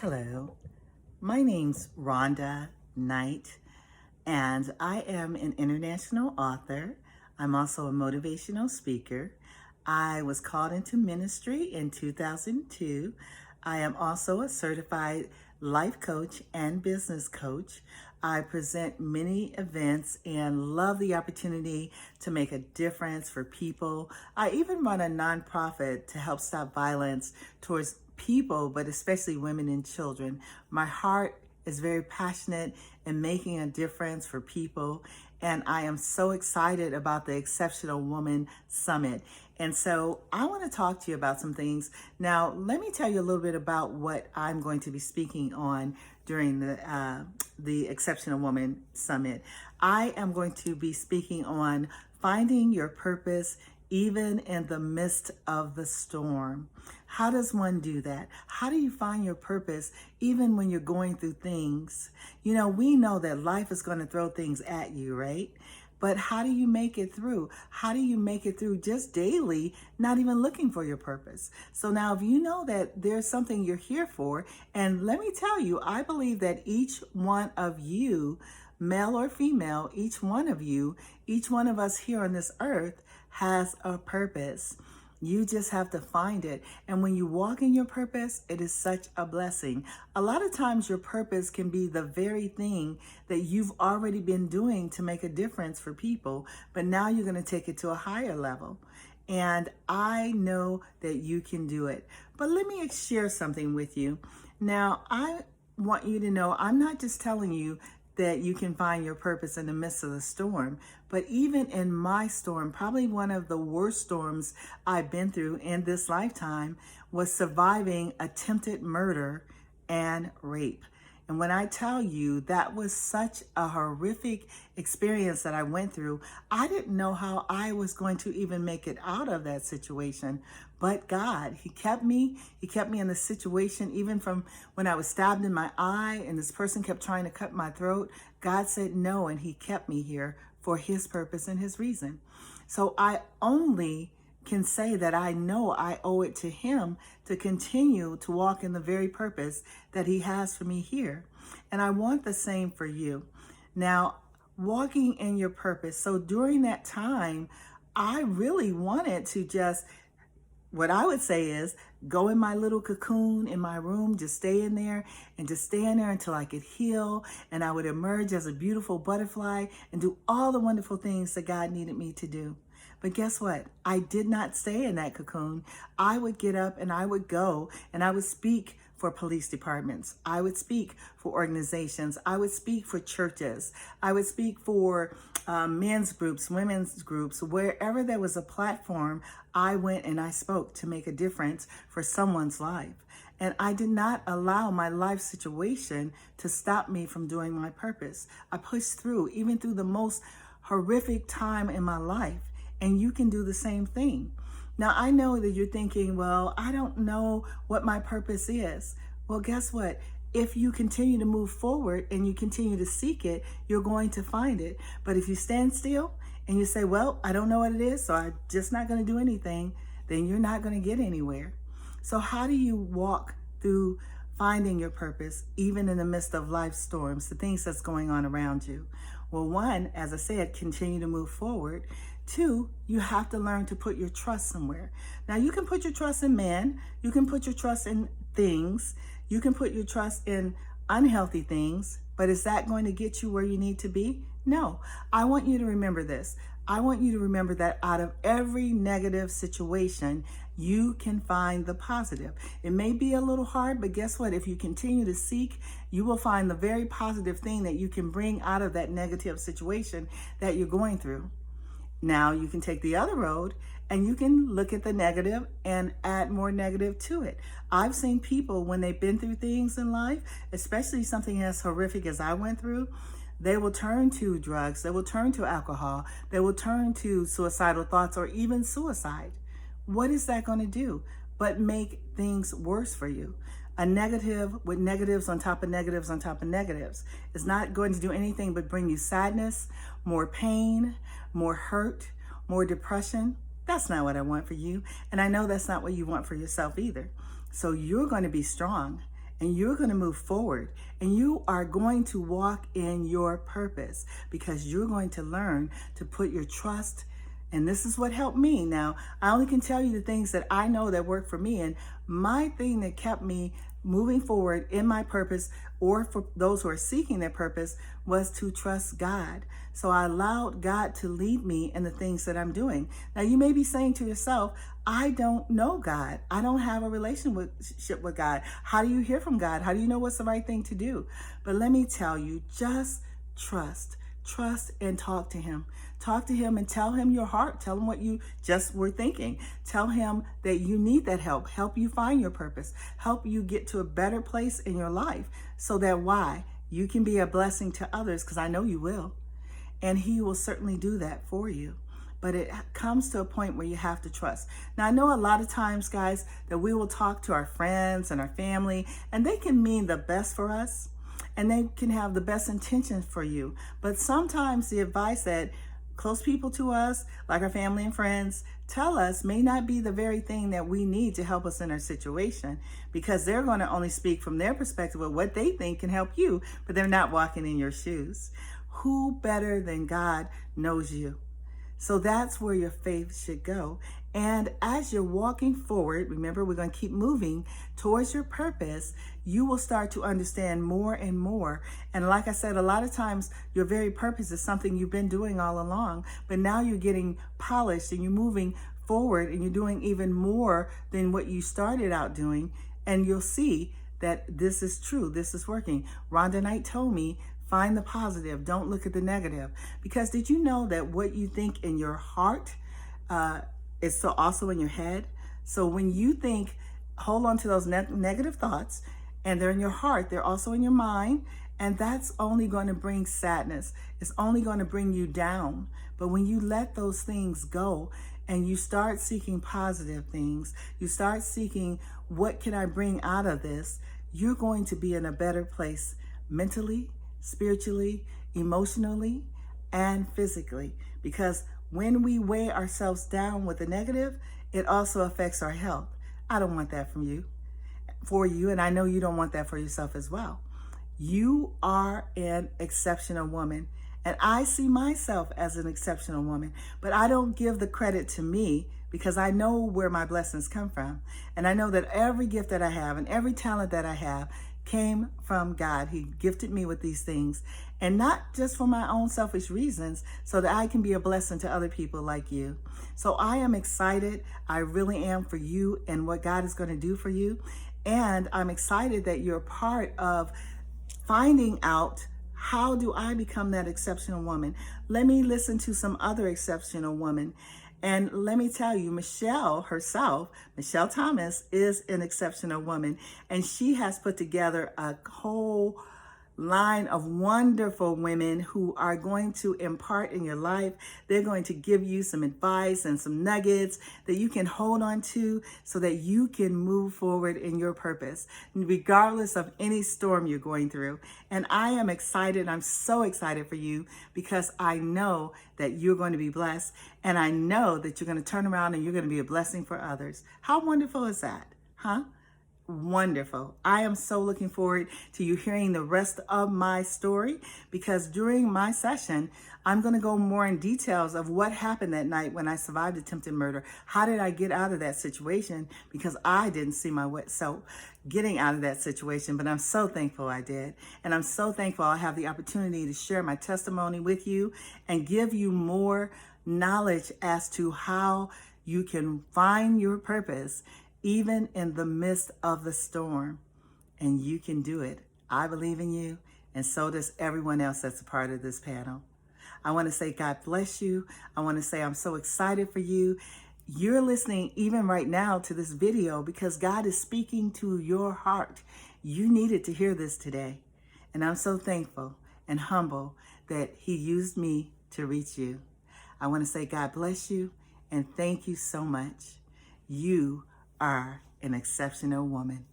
Hello, my name's Rhonda Knight, and I am an international author. I'm also a motivational speaker. I was called into ministry in 2002. I am also a certified life coach and business coach. I present many events and love the opportunity to make a difference for people. I even run a nonprofit to help stop violence towards people, but especially women and children. My heart is very passionate in making a difference for people. And I am so excited about the Exceptional Woman Summit. And so I want to talk to you about some things. Now, let me tell you a little bit about what I'm going to be speaking on during the Exceptional Woman Summit. I am going to be speaking on finding your purpose even in the midst of the storm. How does one do that? How do you find your purpose even when you're going through things? You know, we know that life is going to throw things at you, right? But how do you make it through? How do you make it through just daily, not even looking for your purpose? So now if you know that there's something you're here for, and let me tell you, I believe that each one of you, male or female, each one of you, each one of us here on this earth has a purpose. You just have to find it. And when you walk in your purpose, it is such a blessing. A lot of times your purpose can be the very thing that you've already been doing to make a difference for people, but now you're going to take it to a higher level. And I know that you can do it. But let me share something with you. Now, I want you to know I'm not just telling you that you can find your purpose in the midst of the storm. But even in my storm, probably one of the worst storms I've been through in this lifetime was surviving attempted murder and rape. And when I tell you that was such a horrific experience that I went through, I didn't know how I was going to even make it out of that situation. But God, He kept me in the situation, even from when I was stabbed in my eye and this person kept trying to cut my throat. God said no, and He kept me here for His purpose and His reason. So I only can say that I know I owe it to Him to continue to walk in the very purpose that He has for me here. And I want the same for you. Now, walking in your purpose. So during that time, I really wanted to just, what I would say is, go in my little cocoon in my room, just stay in there and just stay in there until I could heal, and I would emerge as a beautiful butterfly and do all the wonderful things that God needed me to do. But guess what? I did not stay in that cocoon. I would get up and I would go and I would speak for police departments. I would speak for organizations. I would speak for churches. I would speak for men's groups, women's groups. Wherever there was a platform, I went and I spoke to make a difference for someone's life. And I did not allow my life situation to stop me from doing my purpose. I pushed through, even through the most horrific time in my life. And you can do the same thing. Now, I know that you're thinking, well, I don't know what my purpose is. Well, guess what? If you continue to move forward and you continue to seek it, you're going to find it. But if you stand still and you say, well, I don't know what it is, so I'm just not going to do anything, then you're not going to get anywhere. So how do you walk through finding your purpose, even in the midst of life storms, the things that's going on around you? Well, one, as I said, continue to move forward. Two, you have to learn to put your trust somewhere. Now, you can put your trust in man. You can put your trust in things. You can put your trust in unhealthy things. But is that going to get you where you need to be? No. I want you to remember this. I want you to remember that out of every negative situation, you can find the positive. It may be a little hard, but guess what? If you continue to seek, you will find the very positive thing that you can bring out of that negative situation that you're going through. Now you can take the other road and you can look at the negative and add more negative to it. I've seen people when they've been through things in life, especially something as horrific as I went through, they will turn to drugs, they will turn to alcohol, they will turn to suicidal thoughts or even suicide. What is that going to do but make things worse for you? A negative with negatives on top of negatives on top of negatives is not going to do anything but bring you sadness, more pain, more hurt, more depression. That's not what I want for you. And I know that's not what you want for yourself either. So you're going to be strong and you're going to move forward, and you are going to walk in your purpose because you're going to learn to put your trust. And this is what helped me. Now, I only can tell you the things that I know that work for me. And my thing that kept me moving forward in my purpose, or for those who are seeking their purpose, was to trust God. So I allowed God to lead me in the things that I'm doing. Now, you may be saying to yourself, I don't know God. I don't have a relationship with God. How do you hear from God? How do you know what's the right thing to do? But let me tell you, just trust. Trust and talk to him. Talk to him and tell him your heart. Tell him what you just were thinking. Tell him that you need that help you find your purpose, help you get to a better place in your life so that you can be a blessing to others, because I know you will. And he will certainly do that for you. But it comes to a point where you have to trust. Now, I know a lot of times, guys, that we will talk to our friends and our family, and they can mean the best for us, and they can have the best intentions for you. But sometimes the advice that close people to us, like our family and friends, tell us may not be the very thing that we need to help us in our situation, because they're going to only speak from their perspective of what they think can help you, but they're not walking in your shoes. Who better than God knows you? So that's where your faith should go. And as you're walking forward, remember, we're going to keep moving towards your purpose, you will start to understand more and more. And like I said, a lot of times your very purpose is something you've been doing all along, but now you're getting polished and you're moving forward and you're doing even more than what you started out doing. And you'll see that this is true. This is working. Rhonda Knight told me, find the positive. Don't look at the negative. Because did you know that what you think in your heart is so also in your head? So when you think, hold on to those negative thoughts, and they're in your heart, they're also in your mind, and that's only going to bring sadness. It's only going to bring you down. But when you let those things go and you start seeking positive things, you start seeking, what can I bring out of this? You're going to be in a better place mentally, spiritually, emotionally, and physically. Because when we weigh ourselves down with the negative, it also affects our health. I don't want that for you, and I know you don't want that for yourself as well. You are an exceptional woman, and I see myself as an exceptional woman, but I don't give the credit to me, because I know where my blessings come from. And I know that every gift that I have and every talent that I have came from God. He gifted me with these things, and not just for my own selfish reasons, so that I can be a blessing to other people like you. So I am excited. I really am, for you and what God is going to do for you. And I'm excited that you're part of finding out, how do I become that exceptional woman? Let me listen to some other exceptional women. And let me tell you, Michelle herself, Michelle Thomas, is an exceptional woman. And she has put together a whole line of wonderful women who are going to impart in your life. They're going to give you some advice and some nuggets that you can hold on to so that you can move forward in your purpose, regardless of any storm you're going through. And I am excited. I'm so excited for you, because I know that you're going to be blessed, and I know that you're going to turn around and you're going to be a blessing for others. How wonderful is that, huh? Wonderful. I am so looking forward to you hearing the rest of my story, because during my session, I'm going to go more in details of what happened that night when I survived attempted murder. How did I get out of that situation? Because I didn't see my way getting out of that situation, but I'm so thankful I did. And I'm so thankful I have the opportunity to share my testimony with you and give you more knowledge as to how you can find your purpose even in the midst of the storm. And you can do it. I believe in you, and so does everyone else that's a part of this panel. I want to say God bless you. I want to say I'm so excited for you. You're listening even right now to this video because God is speaking to your heart. You needed to hear this today. And I'm so thankful and humble that He used me to reach you. I want to say God bless you and thank you so much. You are an exceptional woman.